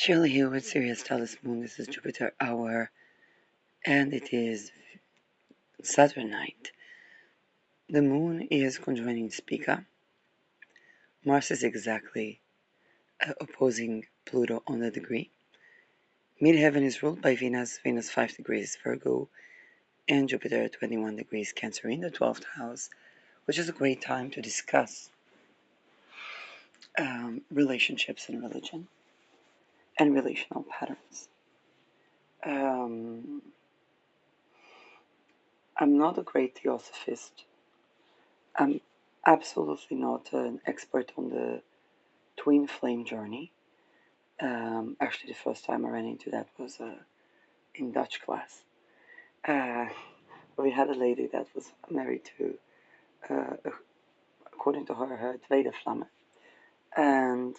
Shirley here with Sirius Talis Moon. This is Jupiter Hour, and it is Saturday night. The moon is conjoining Spica. Mars is exactly opposing Pluto on the degree. Midheaven is ruled by Venus, Venus 5 degrees Virgo, and Jupiter 21 degrees Cancer in the 12th house, which is a great time to discuss relationships and religion and relational patterns. I'm not a great theosophist. I'm absolutely not an expert on the twin flame journey. Actually, the first time I ran into that was in Dutch class. Uh, we had a lady that was married to, uh, according to her, her tweede flamme. And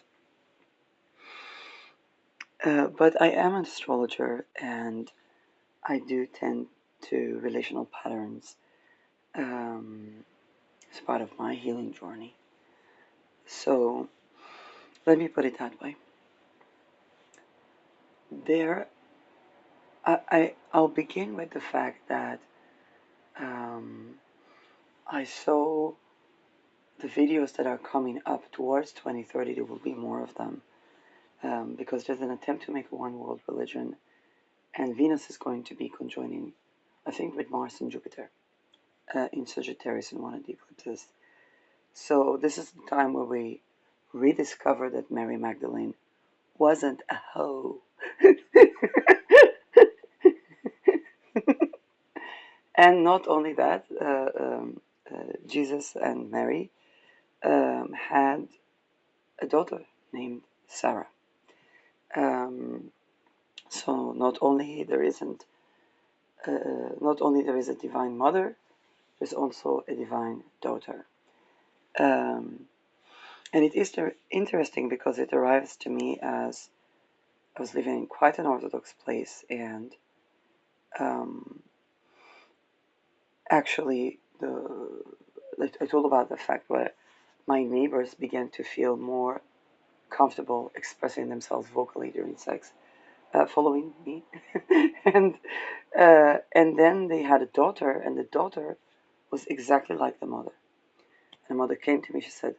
but I am an astrologer, and I do tend to relational patterns as part of my healing journey. So let me put it that way. I'll begin with the fact that um, I saw the videos that are coming up towards 2030. There will be more of them because there's an attempt to make a one world religion, and Venus is going to be conjoining, I think, with Mars and Jupiter in Sagittarius in one of the eclipses. So this is the time where we rediscover that Mary Magdalene wasn't a hoe. And not only that, Jesus and Mary had a daughter named Sarah. So not only there isn't, not only there is a divine mother, there's also a divine daughter. Um, and it is interesting because it arrives to me as I was living in quite an Orthodox place, and um, actually, I told about the fact where my neighbors began to feel more comfortable expressing themselves vocally during sex, following me, and and then they had a daughter, and the daughter was exactly like the mother. And the mother came to me. She said,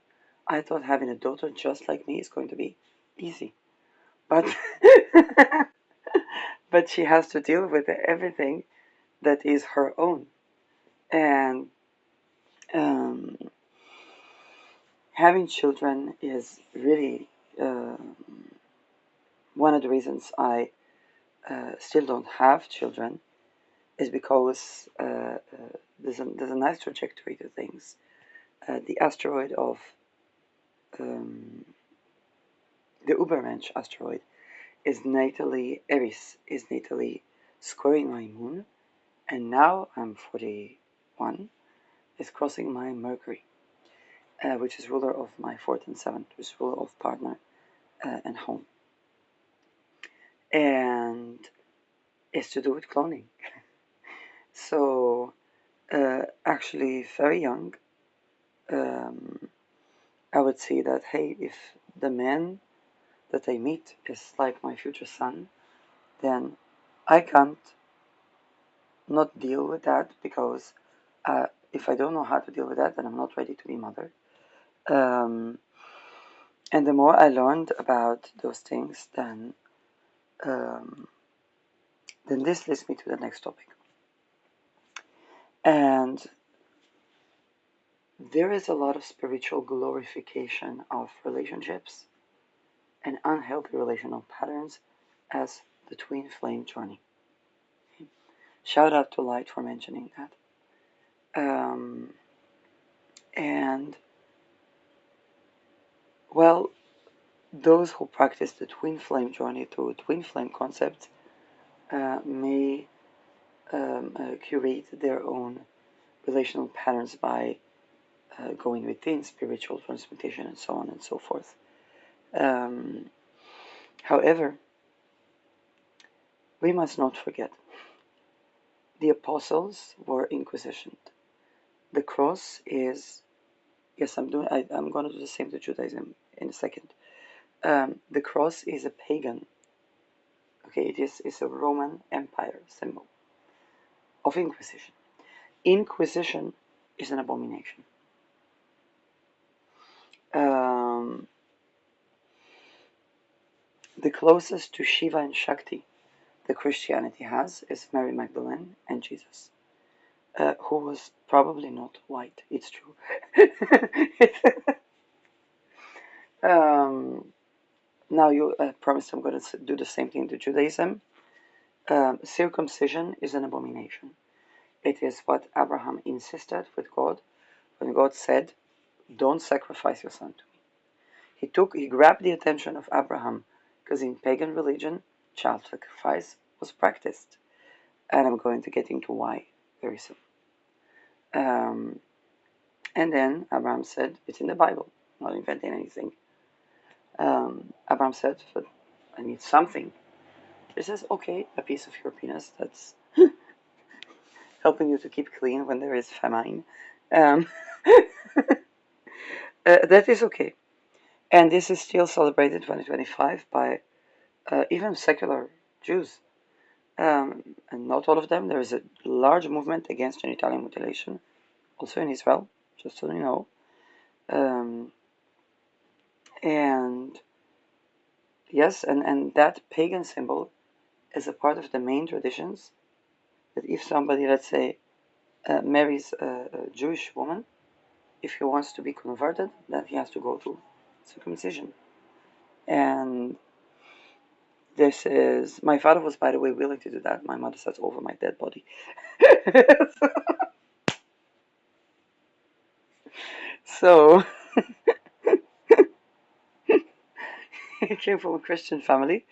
"I thought having a daughter just like me is going to be easy, but but she has to deal with everything that is her own." And um, having children is really uh, one of the reasons I still don't have children is because there's a nice trajectory to things. The asteroid of um, the Ubermensch asteroid is natally Eris, is natally squaring my moon, and now I'm 41, is crossing my Mercury, which is ruler of my fourth and seventh, which is ruler of partner and home, and it's to do with cloning. So actually, very young, um, I would say that hey, if the man that I meet is like my future son, then I can't not deal with that because if I don't know how to deal with that, then I'm not ready to be mother. Um, and the more I learned about those things, um, then this leads me to the next topic. And there is a lot of spiritual glorification of relationships and unhealthy relational patterns as the twin flame journey. Shout out to Light for mentioning that. And well, those who practice the twin flame journey through twin flame concepts may curate their own relational patterns by going within spiritual transmutation and so on and so forth. However, we must not forget the apostles were inquisitioned. The cross is, yes, I'm going to do the same to Judaism in a second. The cross is a pagan Okay, it is a Roman Empire symbol of Inquisition. Inquisition is an abomination. Um, the closest to Shiva and Shakti that Christianity has is Mary Magdalene and Jesus, who was probably not white. It's true. Now you promised I'm going to do the same thing to Judaism. Circumcision is an abomination. It is what Abraham insisted with God when God said, "Don't sacrifice your son to me." He grabbed the attention of Abraham because in pagan religion, child sacrifice was practiced, and I'm going to get into why very soon. And then Abraham said, "It's in the Bible, I'm not inventing anything." Abraham said, "But I need something." He says, "Okay, a piece of your penis that's helping you to keep clean when there is famine. Um, that is okay." And this is still celebrated 2025 by even secular Jews. And not all of them. There is a large movement against genital mutilation, also in Israel, just so you know. And yes, and that pagan symbol is a part of the main traditions that if somebody, let's say, marries a Jewish woman, if he wants to be converted, then he has to go through circumcision. And this is, my father was, by the way, willing to do that. My mother says, over my dead body. So, he came from a Christian family,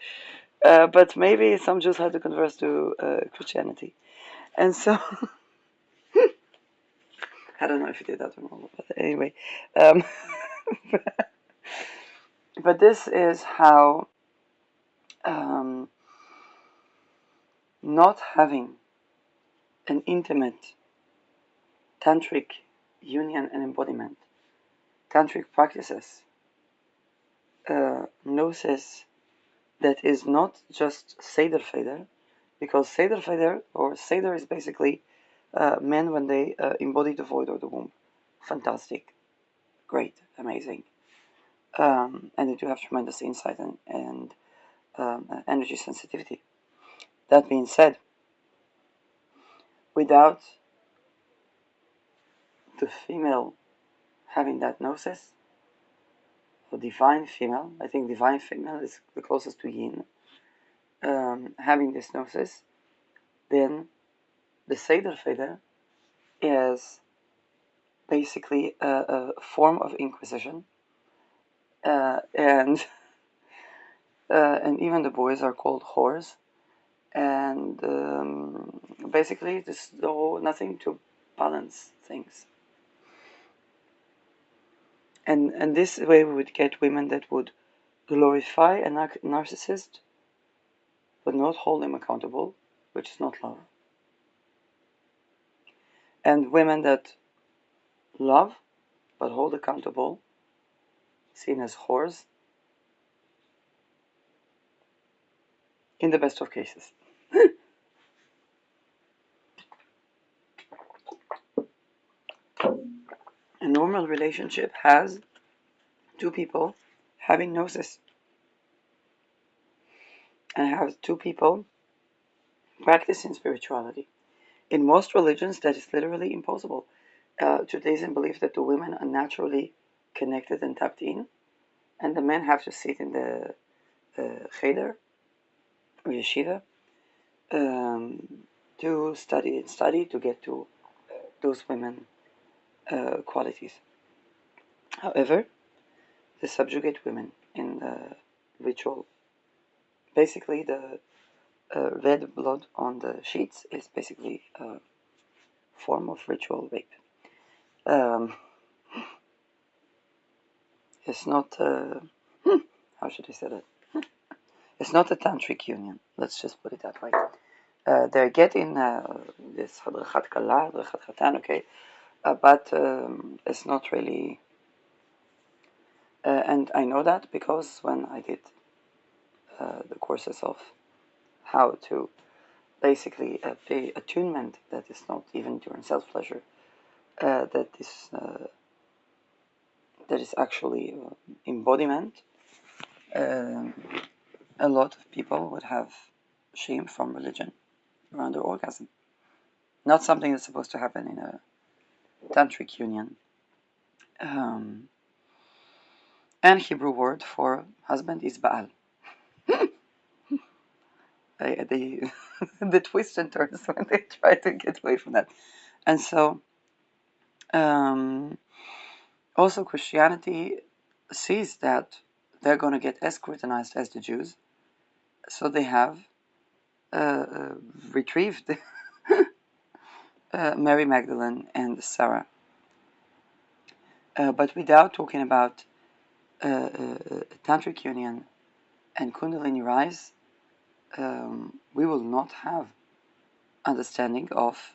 but maybe some Jews had to convert to Christianity. And so, I don't know if he did that or not, but anyway. Um, but this is how not having an intimate tantric union and embodiment, tantric practices, gnosis that is not just Seder Feder, because Seder Feder, or Seder is basically men when they embody the void or the womb. Fantastic, great, amazing. And they do have tremendous insight and energy sensitivity. That being said, without the female having that gnosis, the divine female, I think divine female is the closest to yin, having this gnosis, then the Seder Feder is basically a form of inquisition, and and even the boys are called whores, and basically this nothing to balance things. And this way we would get women that would glorify a narcissist, but not hold him accountable, which is not love. And women that love, but hold accountable, seen as whores, in the best of cases. A normal relationship has two people having gnosis, and have two people practicing spirituality. In most religions, that is literally impossible. Judaism believes that the women are naturally connected and tapped in, and the men have to sit in the cheder or yeshiva to study to get to those women qualities. However, they subjugate women in the ritual. Basically, the red blood on the sheets is basically a form of ritual rape. Um, it's not, how should I say that? It's not a tantric union, let's just put it that way. They're getting this Hadrichat Kala, Hadrichat Khatan, okay, but it's not really, and I know that because when I did the courses of how to basically pay attunement that is not even during self-pleasure, that is actually embodiment. Um, a lot of people would have shame from religion around their orgasm. Not something that's supposed to happen in a tantric union. Um, and Hebrew word for husband is Baal. They the twists and turns when they try to get away from that. And so, also Christianity sees that they're going to get as scrutinized as the Jews, so they have retrieved Mary Magdalene and Sarah, but without talking about tantric union and Kundalini rise. We will not have understanding of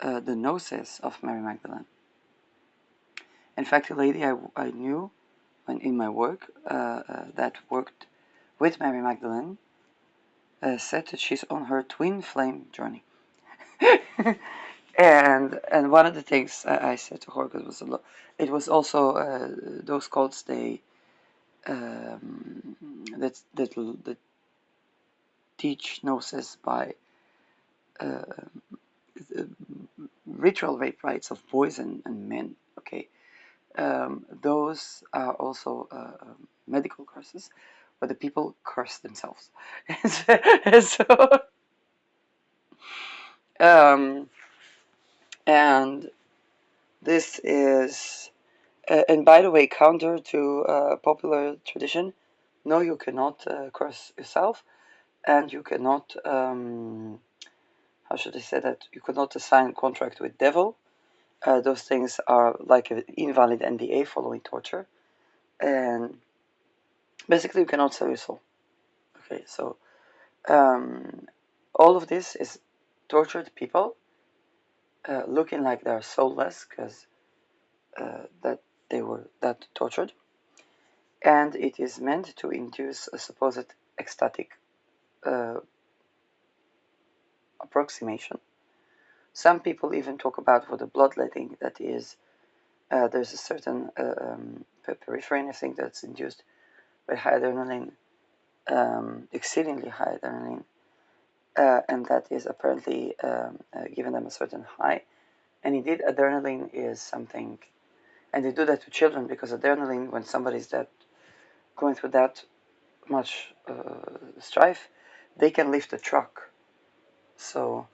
the gnosis of Mary Magdalene. In fact, a lady I knew when in my work that worked with Mary Magdalene said that she's on her twin flame journey. and one of the things I said to her, because it was also those cults that teach gnosis by ritual rape rites of boys and men. Okay, those are also medical curses, where the people curse themselves. So, and this is, and by the way, counter to popular tradition. No, you cannot curse yourself, and you cannot. How should I say that? You could not sign contract with devil. Those things are like an invalid NDA following torture, and basically you cannot sell your soul. Okay, so all of this is tortured people looking like they're soulless because that they were that tortured, and it is meant to induce a supposed ecstatic approximation. Some people even talk about for the bloodletting, that is, there's a certain peripherin, I think, that's induced by high adrenaline, exceedingly high adrenaline, and that is apparently giving them a certain high. And indeed, adrenaline is something, and they do that to children because adrenaline, when somebody's that going through that much strife, they can lift a truck. So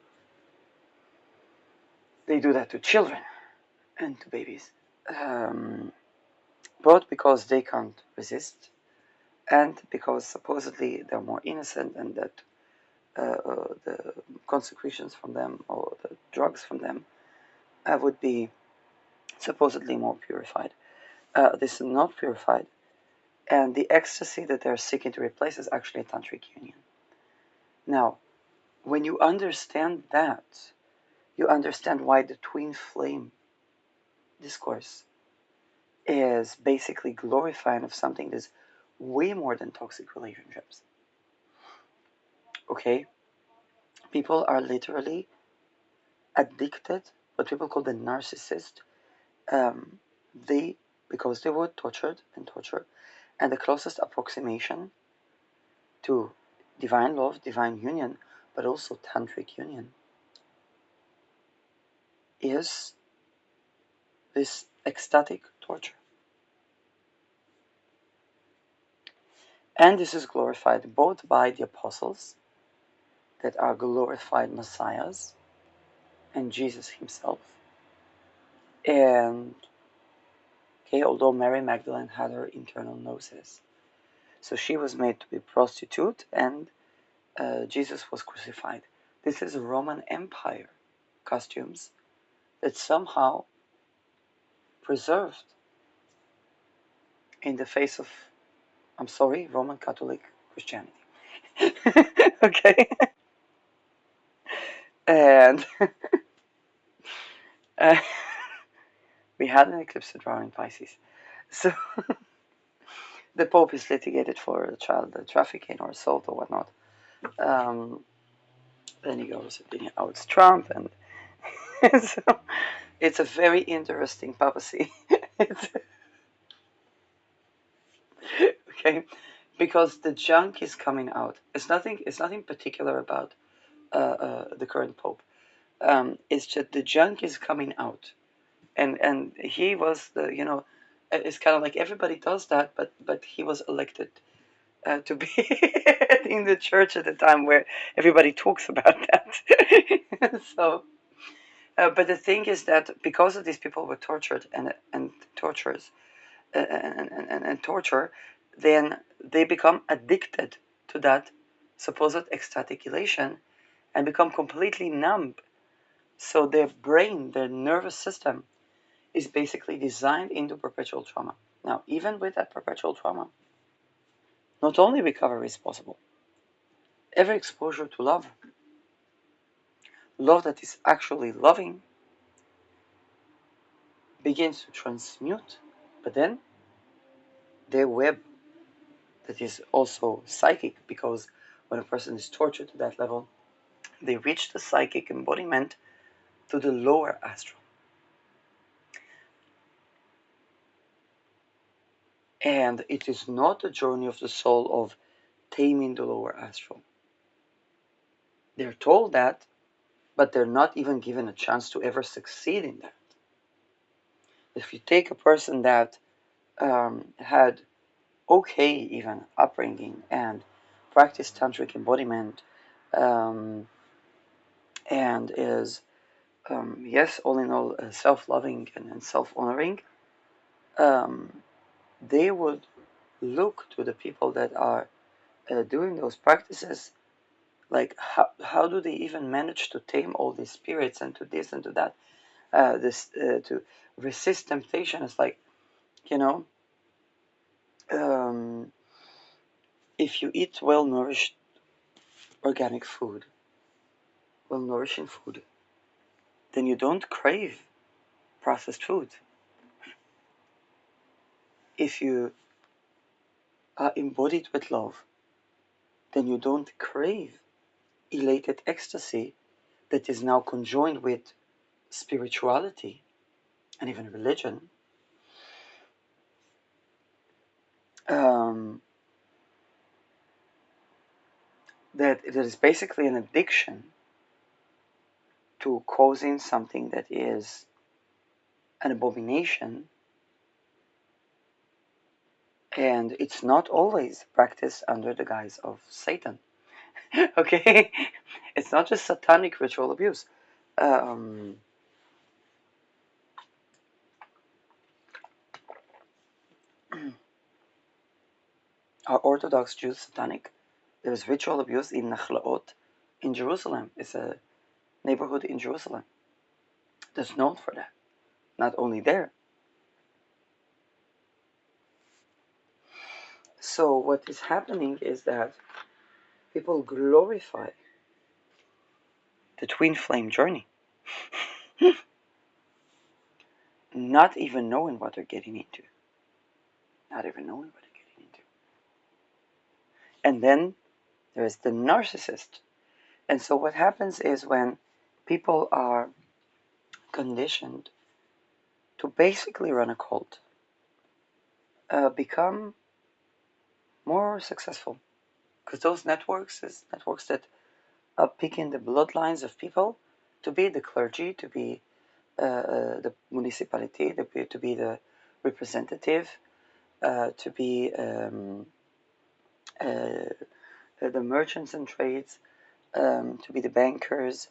they do that to children and to babies, both because they can't resist and because supposedly they're more innocent, and that the consecrations from them or the drugs from them would be supposedly more purified. This is not purified, and the ecstasy that they're seeking to replace is actually a tantric union. Now, when you understand that, you understand why the twin flame discourse is basically glorifying of something that's way more than toxic relationships. Okay? People are literally addicted, what people call the narcissist. They, because they were tortured, and the closest approximation to divine love, divine union, but also tantric union, is this ecstatic torture. And this is glorified both by the apostles, that are glorified messiahs, and Jesus himself. And okay, although Mary Magdalene had her internal gnosis, so she was made to be prostitute, and Jesus was crucified. This is Roman Empire costumes that somehow preserved in the face of, I'm sorry, Roman Catholic Christianity. Okay? And uh, we had an eclipse in Pisces. So the Pope is litigated for child trafficking or assault or whatnot. Um, then he goes, "Oh, it's Trump," and so it's a very interesting papacy. Okay, because the junk is coming out. It's nothing. It's nothing particular about the current pope. It's just the junk is coming out, and he was the it's kind of like everybody does that, but he was elected to be in the church at the time where everybody talks about that. So, but the thing is that because of these people were tortured and tortures and torture, then they become addicted to that supposed ecstatic elation and become completely numb. So their brain, their nervous system, is basically designed into perpetual trauma. Now, even with that perpetual trauma, not only recovery is possible, every exposure to love, love that is actually loving, begins to transmute, but then their web that is also psychic, because when a person is tortured to that level, they reach the psychic embodiment to the lower astral. And it is not a journey of the soul of taming the lower astral. They're told that, but they're not even given a chance to ever succeed in that. If you take a person that had okay even upbringing and practiced tantric embodiment um, and is yes, all in all, self-loving and self-honoring, um, they would look to the people that are doing those practices like how do they even manage to tame all these spirits and to this and to that, this to resist temptation. It's like, you know, um, if you eat well-nourished organic food, well-nourishing food, then you don't crave processed food. If you are embodied with love, then you don't crave elated ecstasy that is now conjoined with spirituality and even religion. Um, that it is basically an addiction to causing something that is an abomination, and it's not always practiced under the guise of Satan. Okay, it's not just satanic ritual abuse. Um, are Orthodox Jews satanic? There is ritual abuse in Nachlaot in Jerusalem. It's a neighborhood in Jerusalem that's known for that. Not only there. So what is happening is that people glorify the twin flame journey, not even knowing what they're getting into. Not even knowing what they're getting into. And then there's the narcissist. And so what happens is when people are conditioned to basically run a cult, become more successful. Because those networks is networks that are picking the bloodlines of people to be the clergy, to be the municipality, to be the representative, to be the merchants and trades, to be the bankers,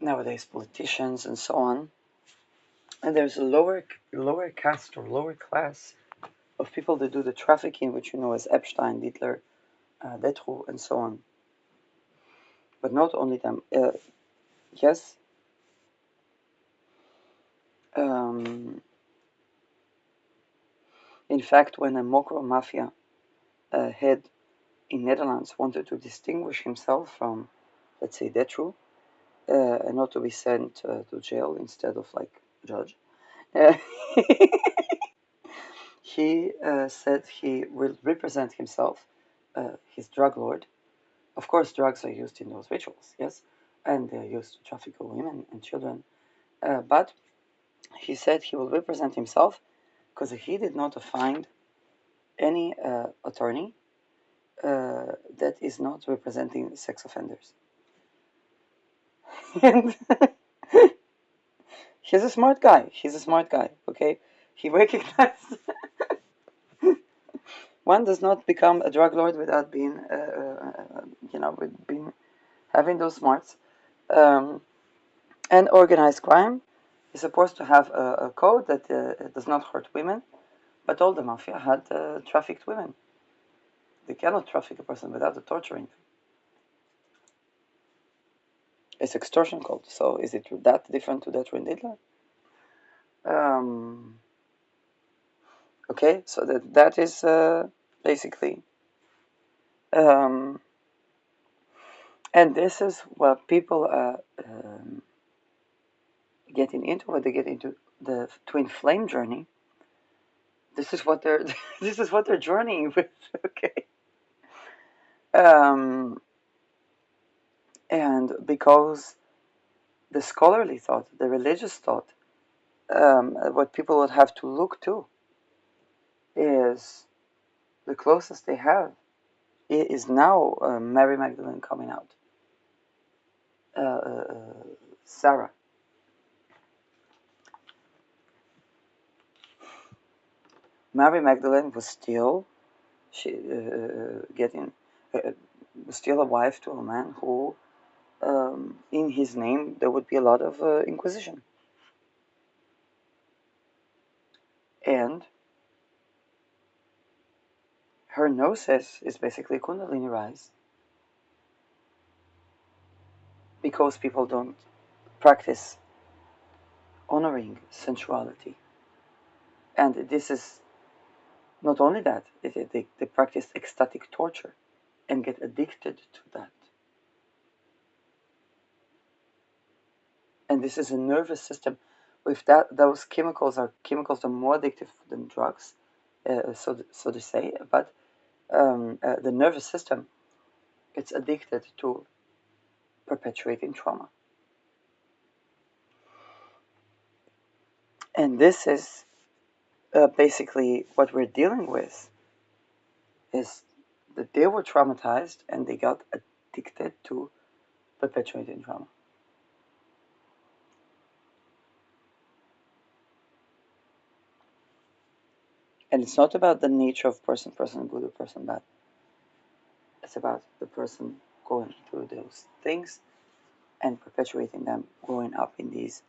nowadays politicians and so on. And there's a lower caste or lower class of people that do the trafficking, which you know as Epstein, Dietler, Dutroux, and so on. But not only them. Yes. Um, in fact, when a Mokro mafia head in Netherlands wanted to distinguish himself from, let's say, Dutroux, and not to be sent to jail instead of like judge, uh, he said he will represent himself his drug lord. Of course, drugs are used in those rituals, yes, and they're used to traffic women and children. But he said he will represent himself because he did not find any attorney that is not representing sex offenders. And he's a smart guy. He's a smart guy, okay? He recognized one does not become a drug lord without being, with being having those smarts. Um, and organized crime is supposed to have a code that does not hurt women, but all the mafia had trafficked women. They cannot traffic a person without torturing them. It's extortion code. So is it that different to that in Hitler? Okay, so that is basically, um, and this is what people are getting into when they get into the twin flame journey. This is what they're this is what they're journeying with. Okay, um, and because the scholarly thought, the religious thought, what people would have to look to is the closest they have is now Mary Magdalene coming out, Sarah. Mary Magdalene was still getting was still a wife to a man who, in his name, there would be a lot of inquisition, and her gnosis is basically Kundalini rise because people don't practice honoring sensuality, and this is not only that, they practice ecstatic torture and get addicted to that. And this is a nervous system. With that, those chemicals are more addictive than drugs, so to say. But the nervous system gets addicted to perpetuating trauma, and this is basically what we're dealing with. Is that they were traumatized and they got addicted to perpetuating trauma. And it's not about the nature of person good or person bad. It's about the person going through those things and perpetuating them growing up in these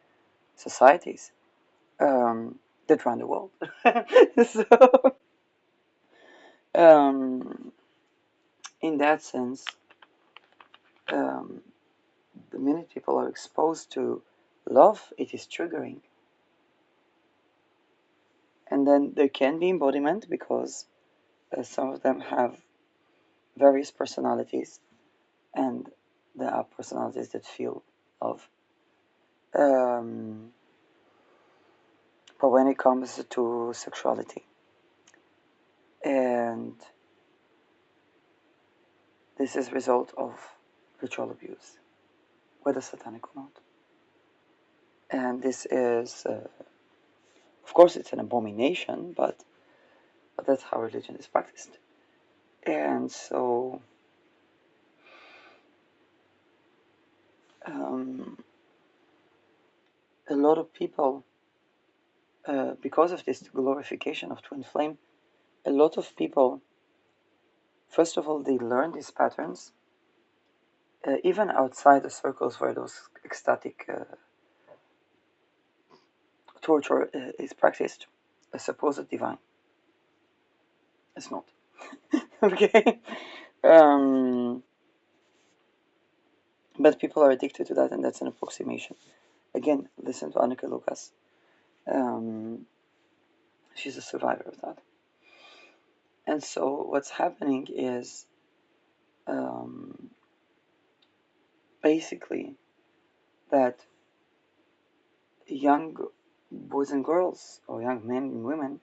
societies that run the world. So, um, in that sense, um, the minute people are exposed to love, it is triggering. And then there can be embodiment because some of them have various personalities, and there are personalities that feel love. But when it comes to sexuality, and this is a result of ritual abuse, whether satanic or not. And this is, of course, it's an abomination, but that's how religion is practiced. And so, a lot of people, because of this glorification of twin flame, a lot of people, first of all, they learn these patterns, even outside the circles where those ecstatic torture is practiced, a supposed divine. It's not. Okay? Um, but people are addicted to that, and that's an approximation. Again, listen to Annika Lucas. She's a survivor of that. And so what's happening is basically that young boys and girls, or young men and women,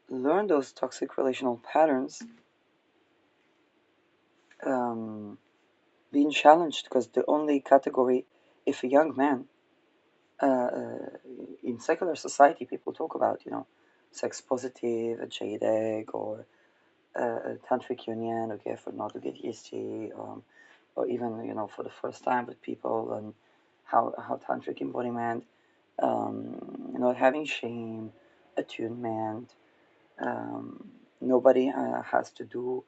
learn those toxic relational patterns um, being challenged, because the only category, if a young man, in secular society, people talk about, sex positive, a jade egg, or a tantric union, okay, for not to get EST, or even, for the first time with people, and how tantric embodiment, not having shame, attunement, nobody has to do,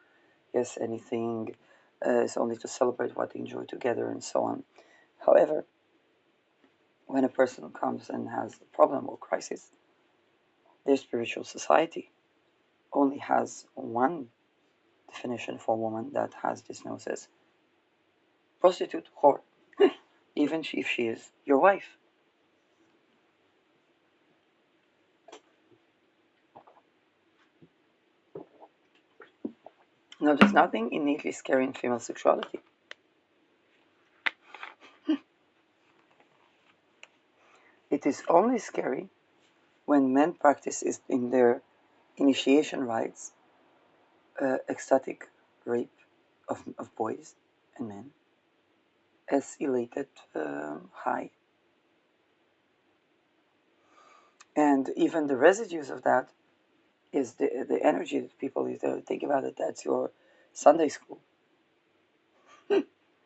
yes, anything, it's only to celebrate what they enjoy together, and so on. However, when a person comes and has a problem or crisis, their spiritual society only has one definition for a woman that has this gnosis: prostitute, whore, even if she is your wife. Now, there's nothing innately scary in female sexuality. It is only scary when men practice in their initiation rites ecstatic rape of boys and men as elated high. And even the residues of that is the energy that people think about it. That's your Sunday school.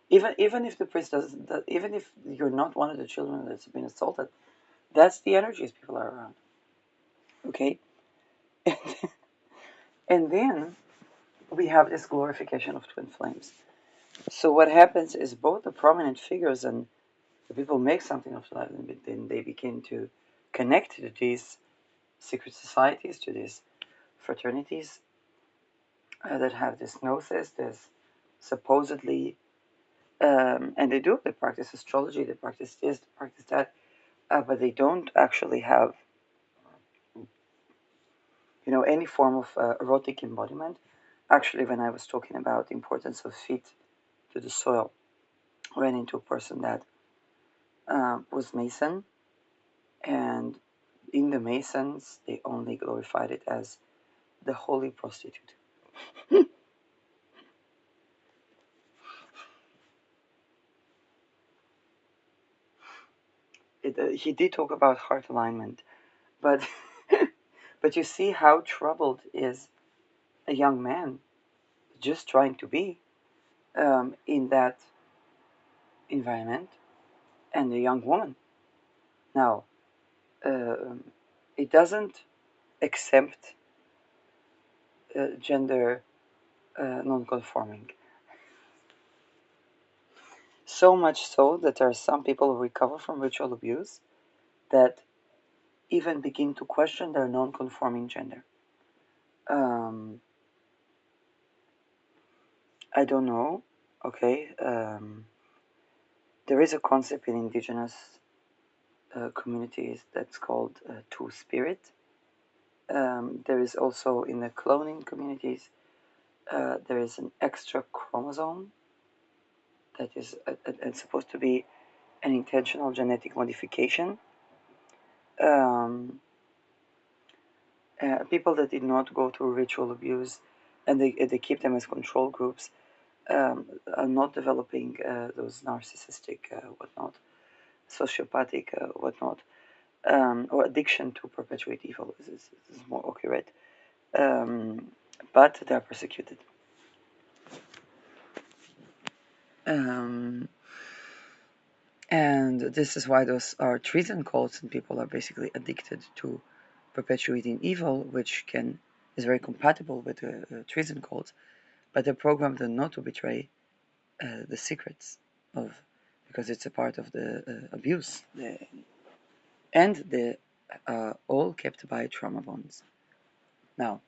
Even if the priest doesn't, even if you're not one of the children that's been assaulted, that's the energies people are around. Okay, and then we have this glorification of twin flames. So what happens is both the prominent figures and the people make something of life, and then they begin to connect to these secret societies, to these fraternities that have this gnosis, this supposedly, and they practice astrology, they practice this, they practice that, but they don't actually have, any form of erotic embodiment. Actually, when I was talking about the importance of feet to the soil, I ran into a person that was Mason, and in the Masons, they only glorified it as the holy prostitute. He did talk about heart alignment, but but you see how troubled is a young man just trying to be in that environment, and a young woman. Now, uh, it doesn't exempt gender non-conforming. So much so that there are some people who recover from ritual abuse that even begin to question their non-conforming gender. Um, I don't know. Okay, there is a concept in indigenous communities that's called two spirit. There is also in the cloning communities there is an extra chromosome that is it's supposed to be an intentional genetic modification. Um, People that did not go through ritual abuse and they keep them as control groups are not developing those narcissistic whatnot, sociopathic whatnot, or addiction to perpetuate evil is more accurate. Um, but they are persecuted. Um, and this is why those are treason cults, and people are basically addicted to perpetuating evil, which is very compatible with the treason cults, but they're programmed not to betray the secrets of, because it's a part of the abuse, and the all kept by trauma bonds. Now,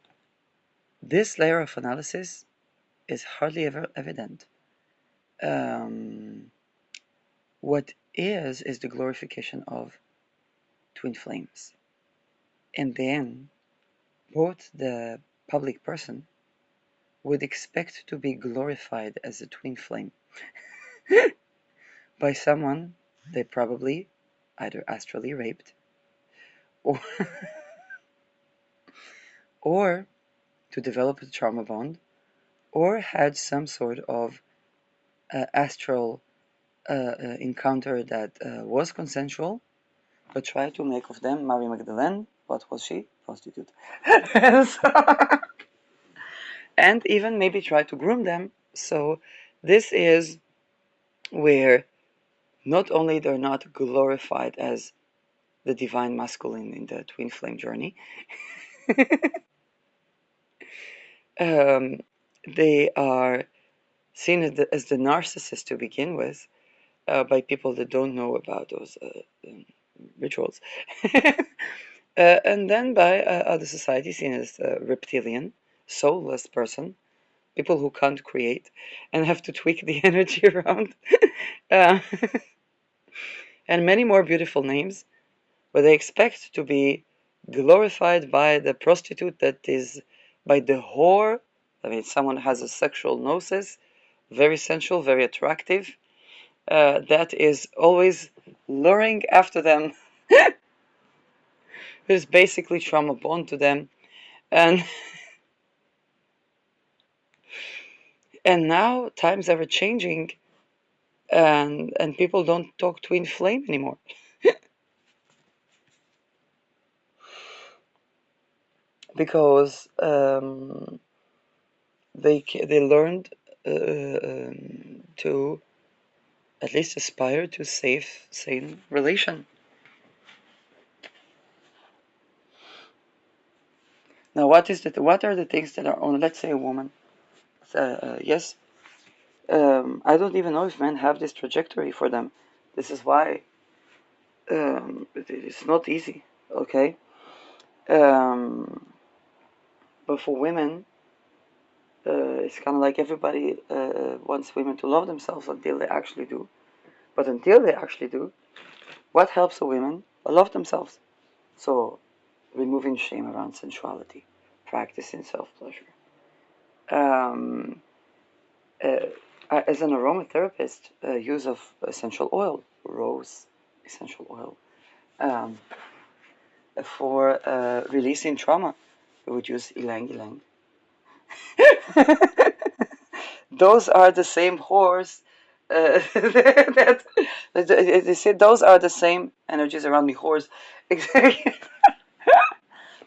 this layer of analysis is hardly ever evident. Um, what is the glorification of twin flames, and then both the public person would expect to be glorified as a twin flame by someone they probably either astrally raped or or to develop a trauma bond, or had some sort of astral encounter that was consensual, but tried to make of them Mary Magdalene. What was she? Prostitute. And even maybe try to groom them. So this is where not only they're not glorified as the divine masculine in the twin flame journey, they are seen as the narcissist to begin with by people that don't know about those rituals. And then by other societies seen as reptilian, soulless person, people who can't create and have to tweak the energy around. uh, and many more beautiful names, but they expect to be glorified by the prostitute that is, by the whore. I mean, someone has a sexual gnosis, very sensual, very attractive, that is always luring after them, who's basically trauma bond to them. And and now times are changing, and people don't talk twin flame anymore. Because they learned to at least aspire to safe, sane relation. Now, what are the things that are on, let's say, a woman? Yes, I don't even know if men have this trajectory for them. This is why it's not easy. Okay, but for women, it's kind of like everybody wants women to love themselves until they actually do. But until they actually do, what helps a woman love themselves? So, removing shame around sensuality, practicing self-pleasure. Um, as an aromatherapist, use of essential oil, rose essential oil. Um, for releasing trauma, we would use ylang ylang. Those are the same whores that they say those are the same energies around me, whores. Exactly.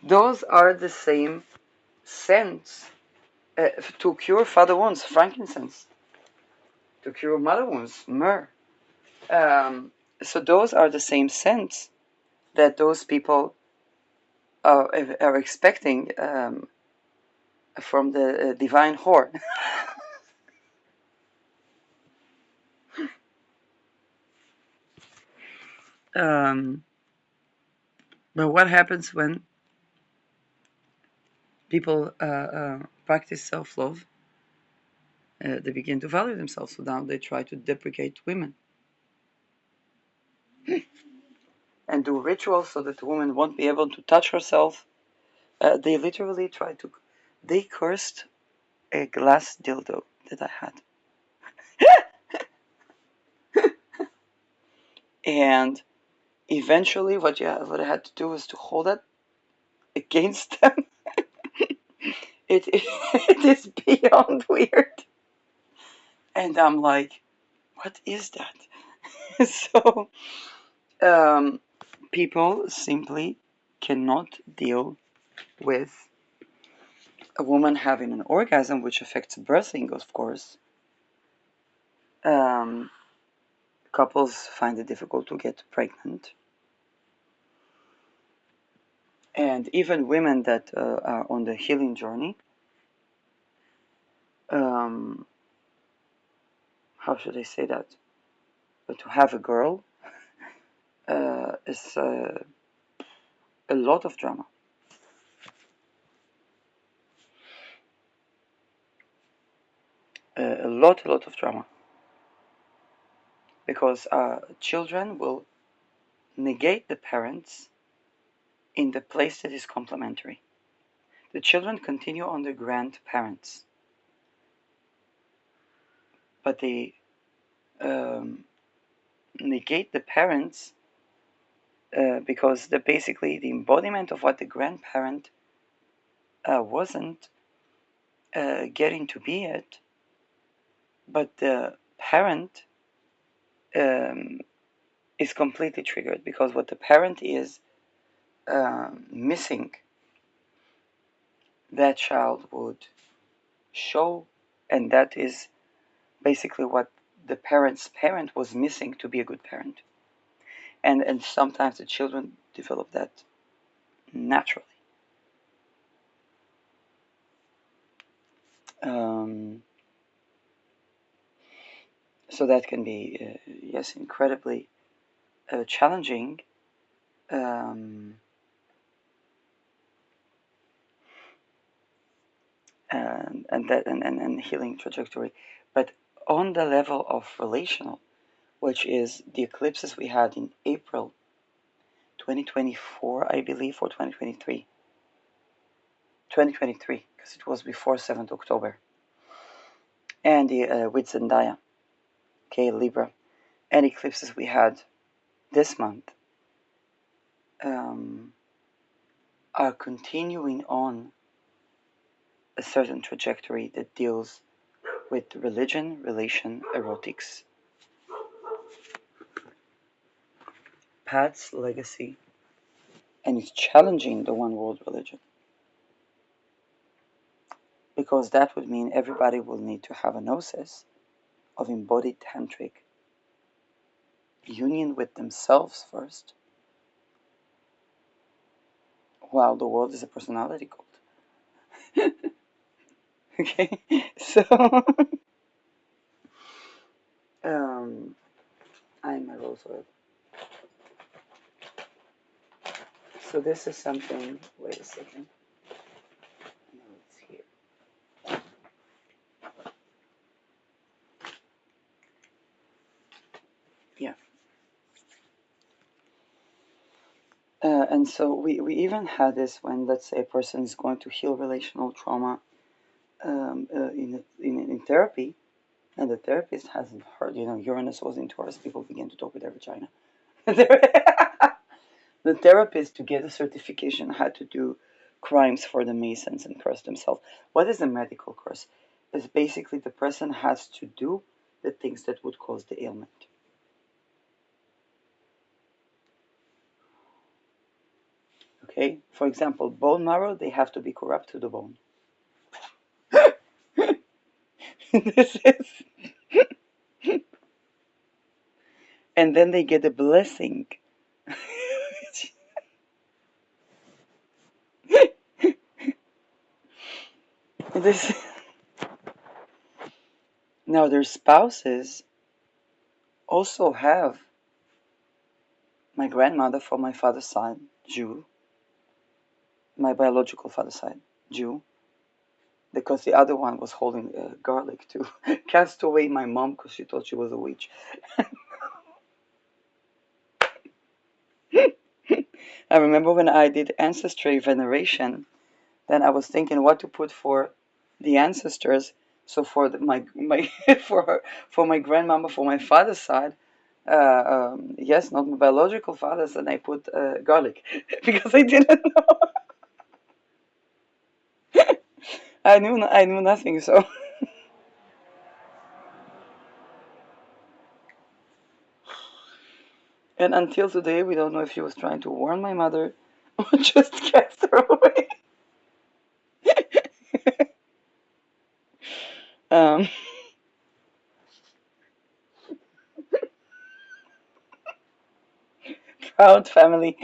Those are the same scents to cure father wounds, frankincense. To cure mother wounds, myrrh. Um, so those are the same scents that those people are expecting from the divine whore. um, but what happens when people practice self-love? They begin to value themselves, so now they try to deprecate women and do rituals so that the woman won't be able to touch herself. They literally try to. They cursed a glass dildo that I had. And eventually, what I had to do was to hold it against them. It is beyond weird. And I'm like, what is that? So, um, people simply cannot deal with a woman having an orgasm, which affects birthing, of course. Um, Couples find it difficult to get pregnant. And even women that are on the healing journey, how should I say that? But to have a girl is a lot of drama. A lot of drama. Because children will negate the parents in the place that is complementary. The children continue on the grandparents, but they negate the parents because they're basically the embodiment of what the grandparent wasn't, getting to be it, but the parent is completely triggered, because what the parent is missing, that child would show, and that is basically what the parent's parent was missing to be a good parent. And sometimes the children develop that naturally. So that can be, yes, incredibly challenging. Um, and healing trajectory. But on the level of relational, which is the eclipses we had in April 2024, I believe, or 2023. 2023, because it was before 7th October. And the with Zendaya, okay, Libra, and eclipses we had this month are continuing on a certain trajectory that deals with religion, relation, erotics, paths, legacy, and it's challenging the one world religion. Because that would mean everybody will need to have a gnosis of embodied tantric union with themselves first, while the world is a personality cult. Okay, so I'm a rose oil. So this is something. Wait a second. No, it's here. Yeah. And so we even had this when, let's say, a person is going to heal relational trauma in therapy, and the therapist hasn't heard, Uranus was in Taurus, people begin to talk with their vagina. The therapist, to get a certification, had to do crimes for the Masons and curse themselves. What is a medical curse? It's basically the person has to do the things that would cause the ailment. Okay? For example, bone marrow, they have to be corrupt to the bone. This is. And then they get a blessing. This. Now, their spouses also have my grandmother from my father's side, Jew, my biological father's side, Jew, because the other one was holding garlic to cast away my mom because she thought she was a witch. I remember when I did ancestry veneration, then I was thinking what to put for the ancestors. So for my for my grandmama for my father's side, yes, not my biological father's, and I put garlic because I didn't know. I knew nothing. So and until today, we don't know if she was trying to warn my mother or just cast her away. um, Proud family.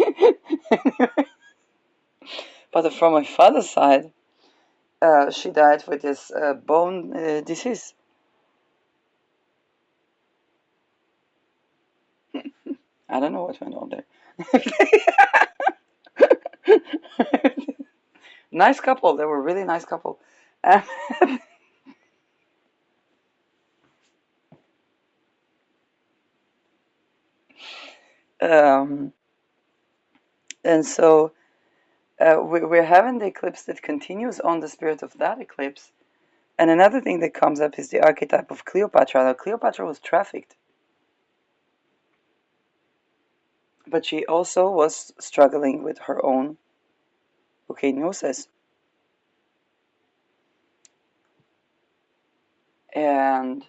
But from my father's side, she died with this bone disease. I don't know what went on there. Nice couple. They were really nice couple. Um, and so we're having the eclipse that continues on the spirit of that eclipse. And another thing that comes up is the archetype of Cleopatra. Now, Cleopatra was trafficked, but she also was struggling with her own gnosis. And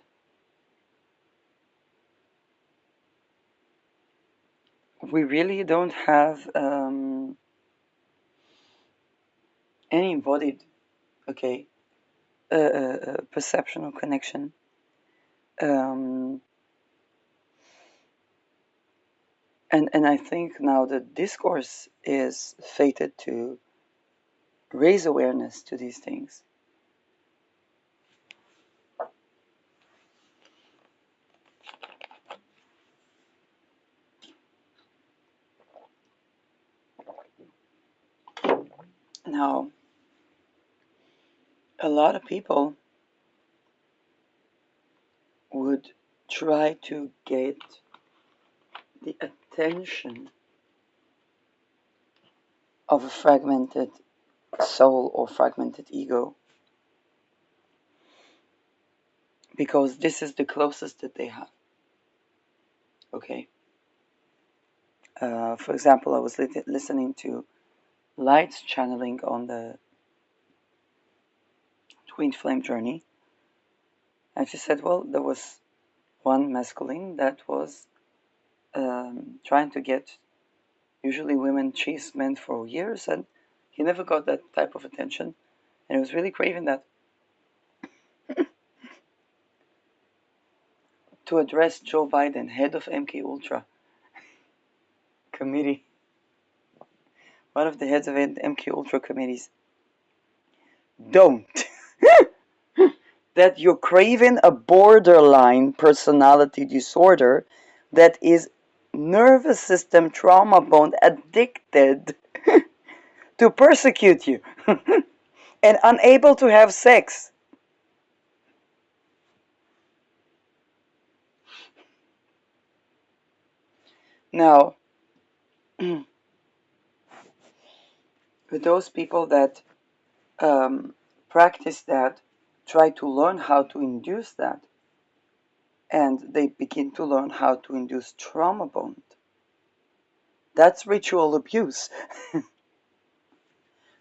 we really don't have any embodied, okay, perception or connection. Um, and I think now the discourse is fated to raise awareness to these things. Now, a lot of people would try to get the attention of a fragmented soul or fragmented ego because this is the closest that they have. Okay. For example, I was listening to Light's channeling on the Twin Flame journey, and she said, well, there was one masculine that was trying to get usually women chase men for years, and he never got that type of attention, and he was really craving that. To address Joe Biden, head of MK Ultra committee, one of the heads of MK Ultra committees, don't. That you're craving a borderline personality disorder that is nervous system trauma bond addicted to persecute you and unable to have sex. Now, with those people that practice that, try to learn how to induce that, and they begin to learn how to induce trauma bond. That's ritual abuse.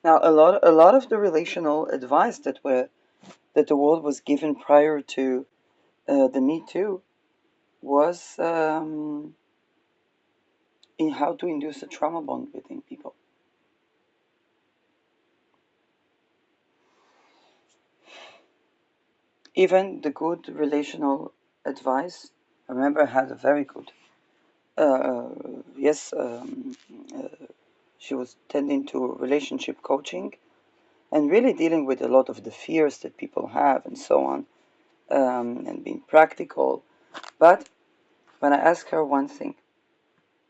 Now, a lot of the relational advice that the world was given prior to the Me Too was in how to induce a trauma bond within people. Even the good relational advice, I remember I had a very good, yes, she was tending to relationship coaching and really dealing with a lot of the fears that people have and so on, and being practical. But when I asked her one thing,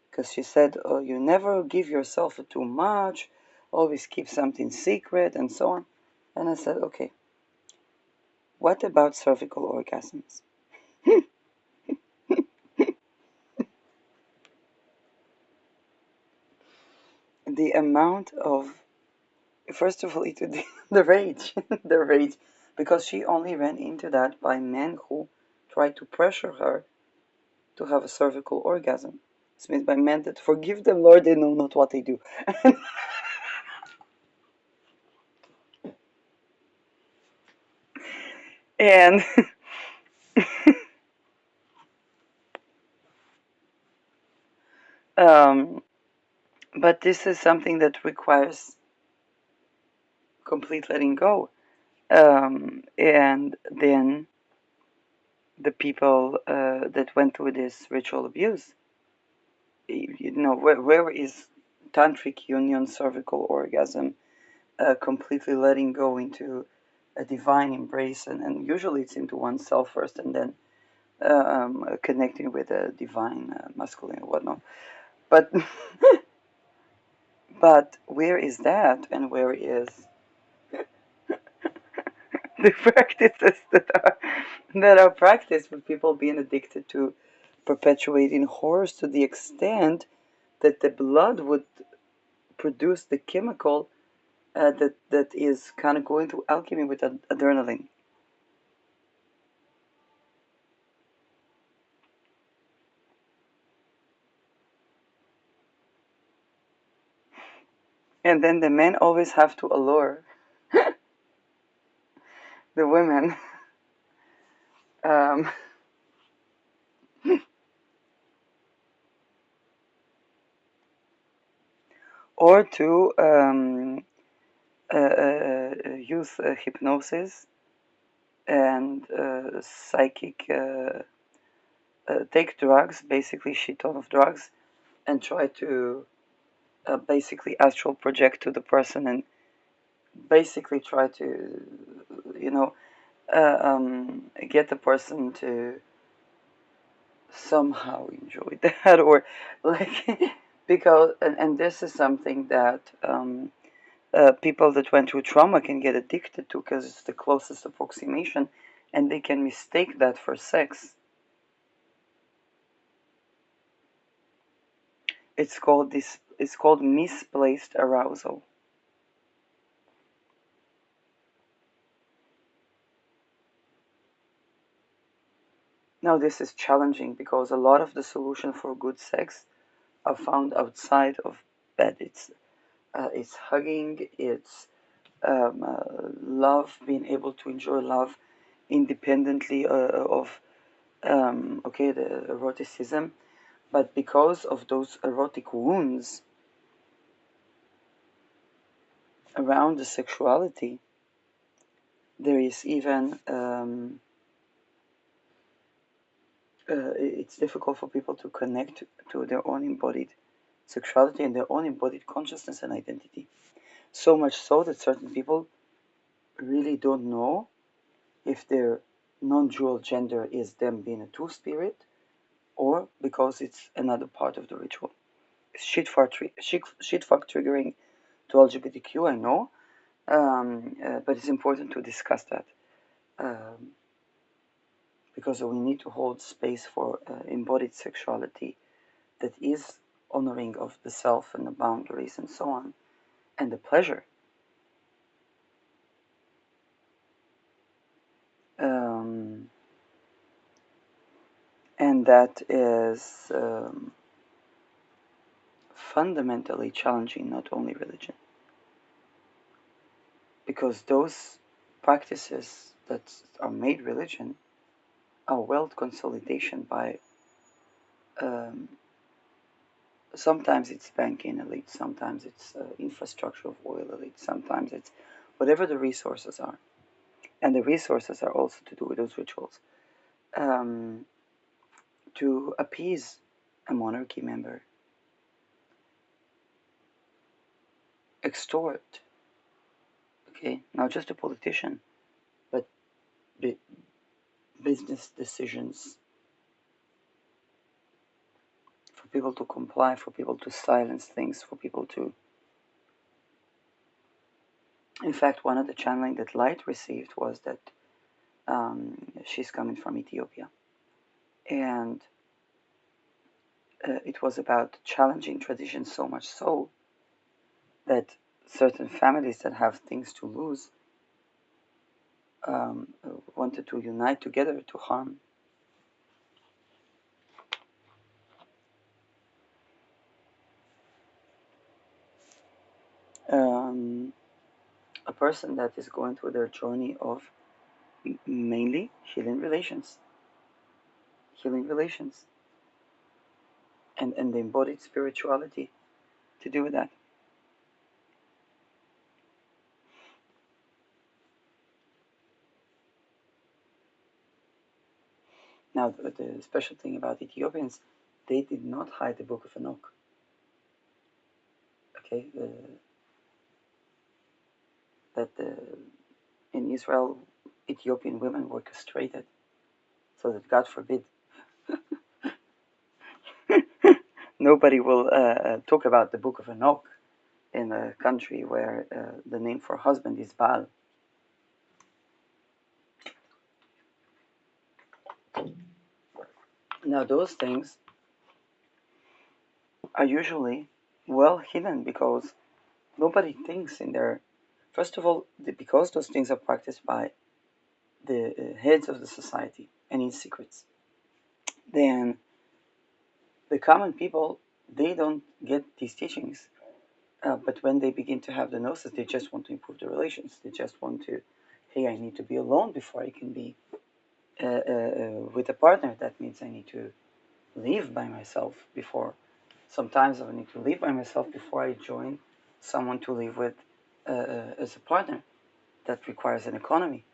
because she said, oh, you never give yourself too much, always keep something secret and so on. And I said, okay, what about cervical orgasms? The amount of, first of all, the rage, the rage, because she only ran into that by men who tried to pressure her to have a cervical orgasm. It's meant by men that forgive them, Lord, they know not what they do. And um, but this is something that requires complete letting go. And then the people that went through this ritual abuse, where is tantric union, cervical orgasm, completely letting go into a divine embrace, and usually it's into oneself first, and then connecting with a divine masculine or whatnot. But but where is that, and where is the practices that are practiced with people being addicted to perpetuating horrors to the extent that the blood would produce the chemical that is kind of going through alchemy with adrenaline. And then the men always have to allure the women Um, or to use hypnosis and psychic, take drugs, basically shit ton of drugs, and try to basically astral project to the person and basically try to, you know, get the person to somehow enjoy that, or like, because, and this is something that people that went through trauma can get addicted to because it's the closest approximation and they can mistake that for sex. It's called misplaced arousal. Now this is challenging because a lot of the solution for good sex are found outside of bed. It's hugging, it's love, being able to enjoy love independently of okay, the eroticism, but because of those erotic wounds around the sexuality, there is even it's difficult for people to connect to their own embodied sexuality and their own embodied consciousness and identity. So much so that certain people really don't know if their non-dual gender is them being a two-spirit or because it's another part of the ritual. Shit fuck triggering to LGBTQ, I know, but it's important to discuss that um, because we need to hold space for embodied sexuality that is honoring of the self and the boundaries and so on, and the pleasure. Um, and that is fundamentally challenging not only religion, because those practices that are made religion are wealth consolidation by um, sometimes it's banking elite, sometimes it's infrastructure of oil elite, sometimes it's whatever the resources are. And the resources are also to do with those rituals um, to appease a monarchy member, extort, okay, not just a politician, but business decisions for people to comply, for people to silence things, for people to. In fact, one of the channeling that Light received was that she's coming from Ethiopia. And it was about challenging tradition so much so that certain families that have things to lose um, wanted to unite together to harm. Um, a person that is going through their journey of mainly healing relations, and the embodied spirituality to do with that. Now, the special thing about Ethiopians, they did not hide the Book of Enoch. Okay, that in Israel, Ethiopian women were castrated, so that God forbid nobody will talk about the Book of Enoch in a country where the name for husband is Baal. Now, those things are usually well hidden because nobody thinks in their. First of all, because those things are practiced by the heads of the society and in secrets, then the common people, they don't get these teachings. But when they begin to have the gnosis, they just want to improve the relations. They just want to, hey, I need to be alone before I can be with a partner, that means I need to live by myself before. Sometimes I need to live by myself before I join someone to live with as a partner. That requires an economy.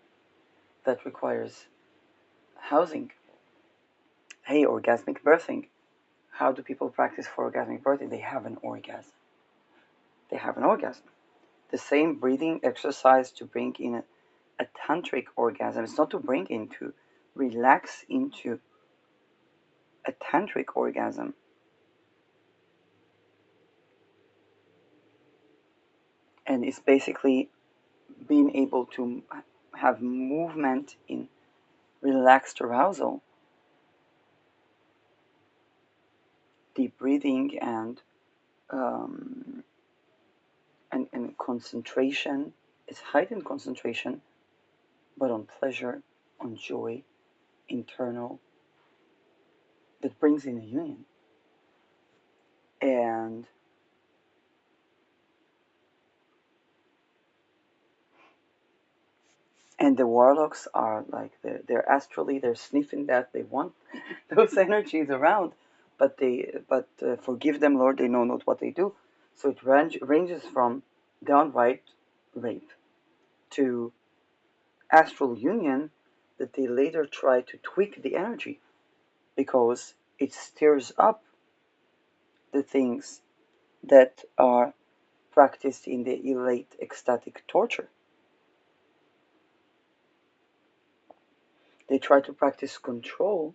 That requires housing. Hey, orgasmic birthing. How do people practice for orgasmic birthing? They have an orgasm. They have an orgasm. The same breathing exercise to bring in a tantric orgasm. It's not to bring in, to relax into a tantric orgasm. And it's basically being able to have movement in relaxed arousal, deep breathing, um, and concentration. It's heightened concentration, but on pleasure, on joy, internal, that brings in a union. And the warlocks are like they're astrally, they're sniffing that, they want those energies around, but forgive them, Lord, they know not what they do. So it ranges from downright rape to astral union, that they later try to tweak the energy because it stirs up the things that are practiced in the elate ecstatic torture. They try to practice control.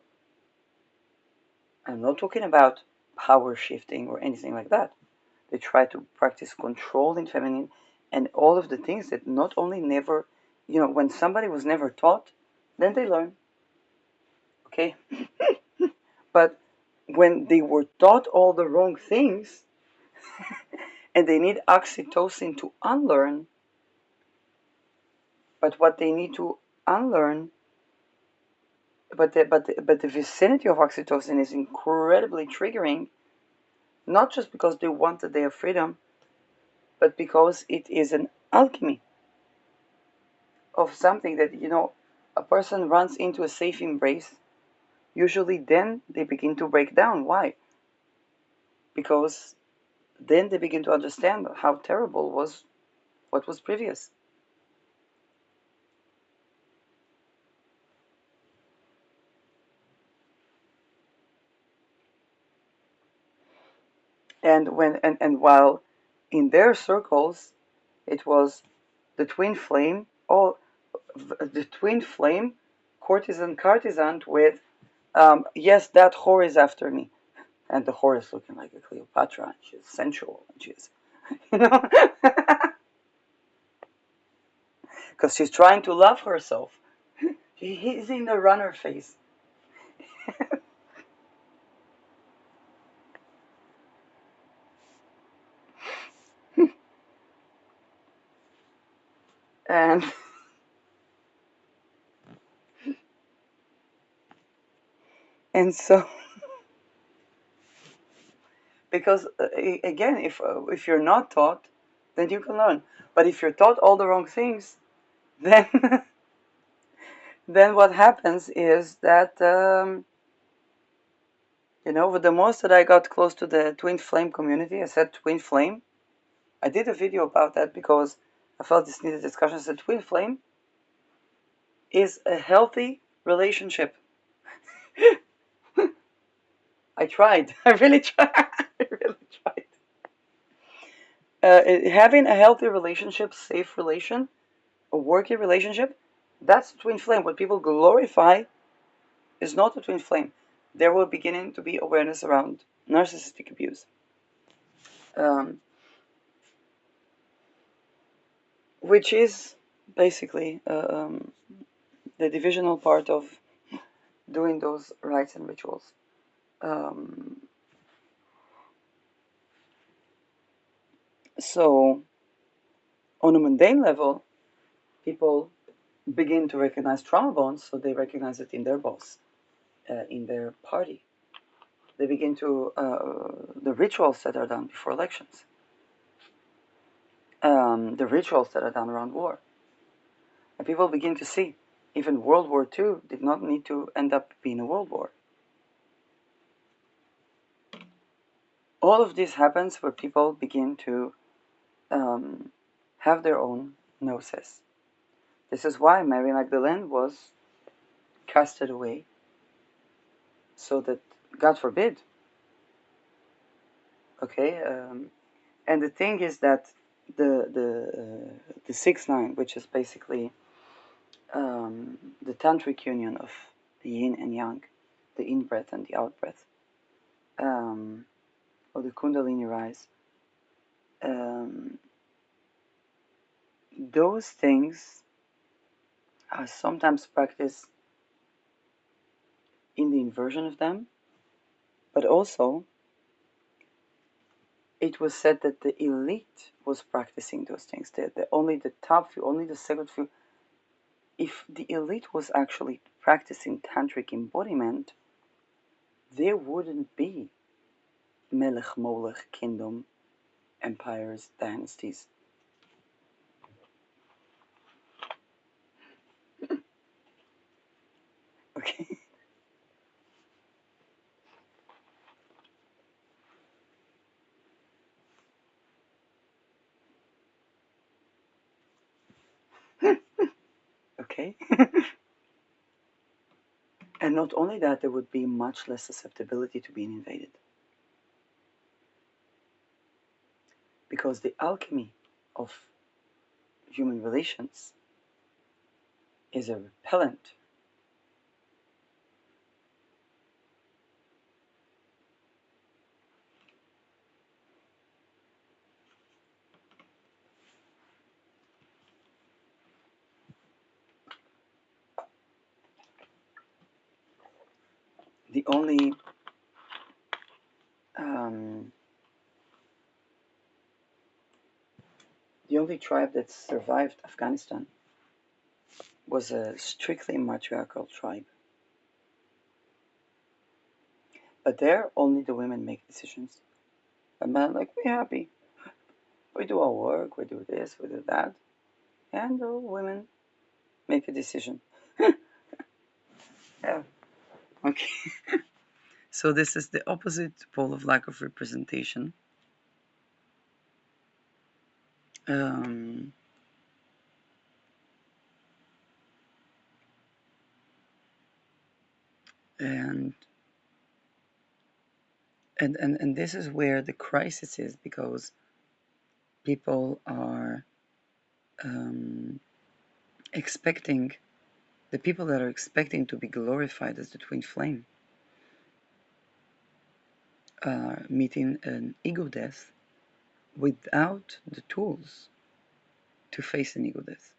I'm not talking about power shifting or anything like that. They try to practice control in feminine and all of the things that not only never, when somebody was never taught, then they learn. Okay? But when they were taught all the wrong things and they need oxytocin to unlearn, but what they need to unlearn, but the vicinity of oxytocin is incredibly triggering, not just because they wanted their freedom, but because it is an alchemy of something that, a person runs into a safe embrace. Usually then they begin to break down. Why? Because then they begin to understand how terrible was what was previous. And while in their circles it was the twin flame, courtesan with, yes, that whore is after me. And the whore is looking like a Cleopatra, and she's sensual, and she's, you know, because she's trying to love herself. He's in the runner phase. and and so, because again, if you're not taught, then you can learn. But if you're taught all the wrong things, then then what happens is that, with the most that I got close to the twin flame community, I said twin flame. I did a video about that because I felt this needed discussion. I said twin flame is a healthy relationship. I tried. I really tried. I really tried. Having a healthy relationship, safe relation, a working relationship, that's twin flame. What people glorify is not a twin flame. There will beginning to be awareness around narcissistic abuse, um, which is basically the divisional part of doing those rites and rituals. Um, so, on a mundane level, people begin to recognize trauma bonds, so they recognize it in their boss, in their party. They begin to, the rituals that are done before elections, the rituals that are done around war. And people begin to see. Even World War II did not need to end up being a world war. All of this happens where people begin to have their own gnosis. This is why Mary Magdalene was casted away, so that, God forbid, okay. And the thing is that the 6-9, which is basically the tantric union of the yin and yang, the in breath and the out breath, or the Kundalini rise, those things are sometimes practiced in the inversion of them, but also it was said that the elite was practicing those things. Only the top few, only the sacred few. If the elite was actually practicing tantric embodiment, there wouldn't be Melech Molech kingdom, empires, dynasties. Okay. Okay. And not only that, there would be much less susceptibility to being invaded. Because the alchemy of human relations is a repellent. The only the only tribe that survived Afghanistan was a strictly matriarchal tribe. But there, only the women make decisions. A man, like, we're happy. We do our work, we do this, we do that. And the women make a decision. Yeah. Okay. So this is the opposite pole of lack of representation. Um, and and this is where the crisis is, because people are expecting, the people that are expecting to be glorified as the twin flame are meeting an ego death without the tools to face an ego death.